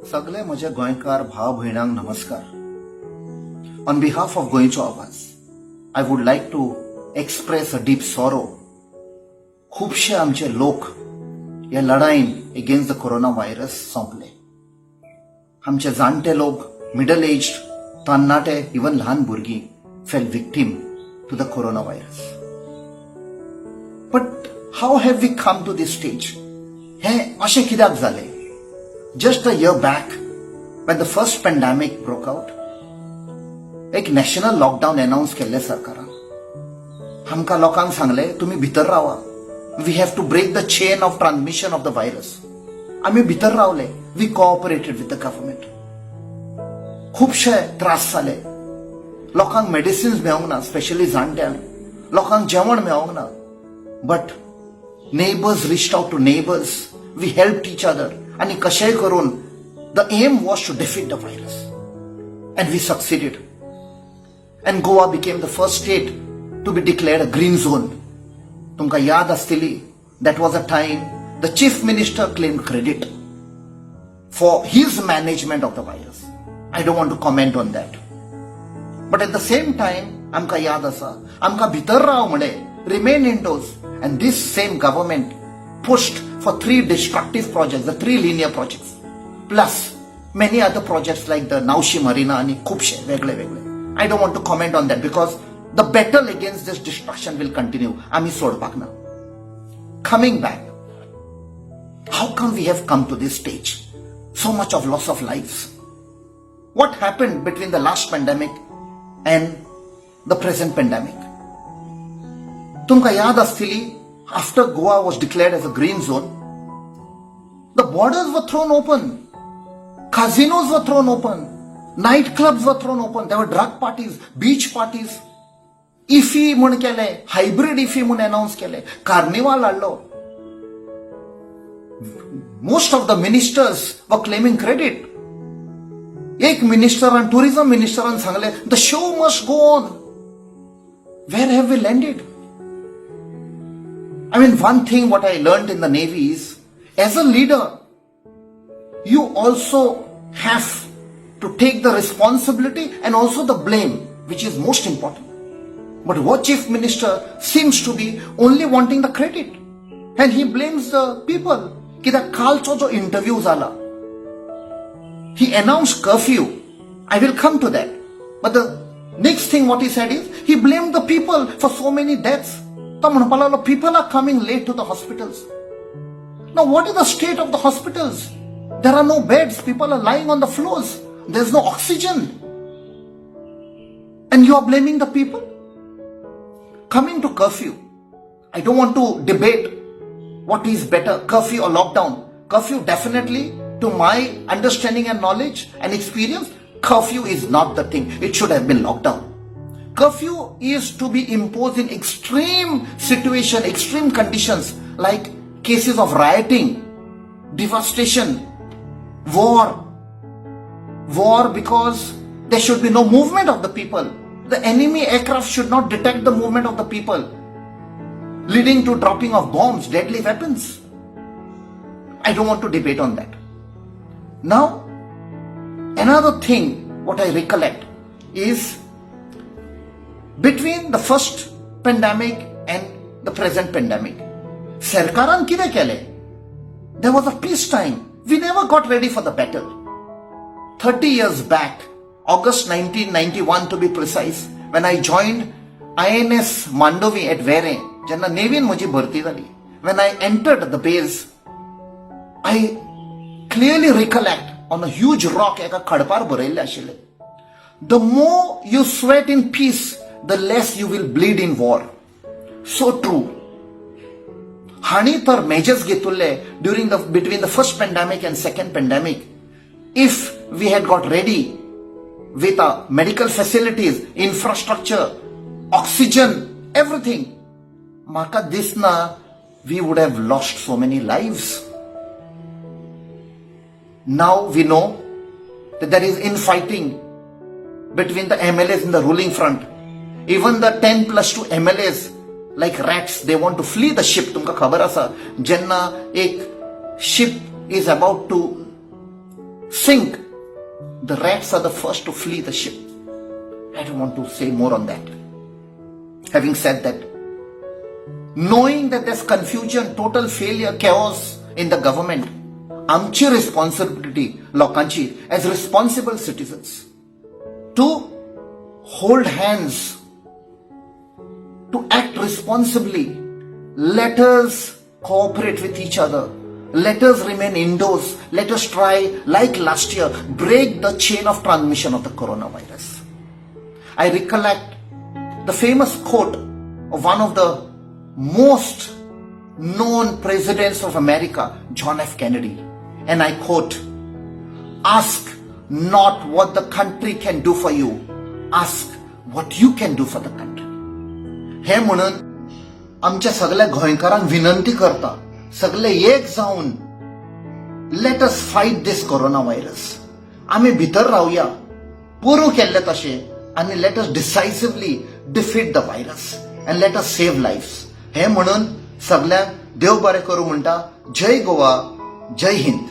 सगळे म्हजे गोंयकार भाव भयणांक नमस्कार. On behalf of Goencho Awaaz I would like to express a deep sorrow. खुबशे आमचे लोक ह्या लढाईन एगेन्स्ट द कोरोना व्हायरस सोंपले. आमचे जाणटे लोक, मिडल एज्ड, तरणाटे, इवन ल्हान भुरगीं fail victim to the corona virus. But how have we come to this stage? हे अशें कित्याक जालें? Just a year back, when the first pandemic broke out, एक नॅशनल लॉकडाऊन अनाउन्स केल्ले सरकारान. आमकां लोकांक सांगले तुम्ही भितर रावा. We have to break the chain of transmission of the virus. आम्ही भितर रावले. We cooperated with the government. खूपशे त्रास जाले. लोकांक मेडिसिन्स मेळोंक ना, स्पेशली जाणट्यांक. लोकांक जेवण मेळोंक ना. But neighbours reached out to neighbours. We helped each other. आणि कशेय करून the aim was to defeat the virus and we succeeded. And Goa became the first state to be declared a green zone. तुमकां याद आसतली, that was a time the chief minister claimed credit for his management of the virus. I don't want to comment on that. But at the same time आमकां याद आसा, आमकां भितर राव म्हणे, remain indoors. And this same government pushed for 3 destructive projects, the 3 linear projects, plus many other projects like the Naushi Marina and Kupshe, vegle. I don't want to comment on that because the battle against this destruction will continue. Ami sodpak na. Coming back, how come we have come to this stage? So much of loss of lives. What happened between the last pandemic and the present pandemic? Tumka yaad astili, after Goa was declared as a green zone, the borders were thrown open. Casinos were thrown open. Nightclubs were thrown open. There were drug parties, beach parties. IFI mun kele, hybrid IFI mun announce kele. Carnival allo. Most of the ministers were claiming credit. Ek minister and tourism minister and sangle, the show must go on. Where have we landed? I mean, one thing what I learned in the Navy is, as a leader, you also have to take the responsibility and also the blame, which is most important. But what chief minister seems to be only wanting the credit. And he blames the people. Ki the kalcho jo interview zala. He announced curfew. I will come to that. But the next thing what he said is, he blamed the people for so many deaths. People are coming late to the hospitals. Now what is the state of the hospitals? There are no beds. People are lying on the floors. There's no oxygen. And you are blaming the people? Coming to curfew, I don't want to debate what is better, curfew or lockdown. Curfew definitely, to my understanding and knowledge and experience, curfew is not the thing. It should have been lockdown. Curfew is to be imposed in extreme situation, extreme conditions like cases of rioting, devastation, war. War because there should be no movement of the people. The enemy aircraft should not detect the movement of the people, leading to dropping of bombs, deadly weapons. I don't want to debate on that. Now, another thing what I recollect is, between the first pandemic and the present pandemic, Sarkaran kide kele? There was a peace time. We never got ready for the battle. 30 years back, August 1991 to be precise, when I joined INS Mandovi at Vere, jenna Navy muji bharti zali. When I entered the base, I clearly recollect on a huge rock eka khadpar barayle ashile. The more you sweat in peace, the less you will bleed in war. So true. Hani tar measures getulle during between the first pandemic and second pandemic. If we had got ready with medical facilities, infrastructure, oxygen, everything, maka disna, we would have lost so many lives. Now we know that there is infighting between the MLAs in the ruling front. Even the 10+2 MLAs, like rats, they want to flee the ship. Tumka khabar asa, jenna ek ship is about to sink, the rats are the first to flee the ship. I don't want to say more on that. Having said that, knowing that there's confusion, total failure, chaos in the government, आमची responsibility लोकांची as responsible citizens to hold hands, to act responsibly. Let us cooperate with each other. Let us remain indoors. Let us try, like last year, break the chain of transmission of the coronavirus. I recollect the famous quote of one of the most known presidents of America, John F. Kennedy. And I quote, "Ask not what the country can do for you. Ask what you can do for the country." हे म्हणून आमच्या सगळ्या गोंयकारांक विनंती करता, सगळे एक जावन let us fight this corona virus. आम्ही भितर रावया पुरू केल्ले तशें, आनी let us decisively defeat the virus and let us save lives. हे म्हणून सगळ्यांक देव बरें करूं म्हणटा. जय गोवा, जय हिंद.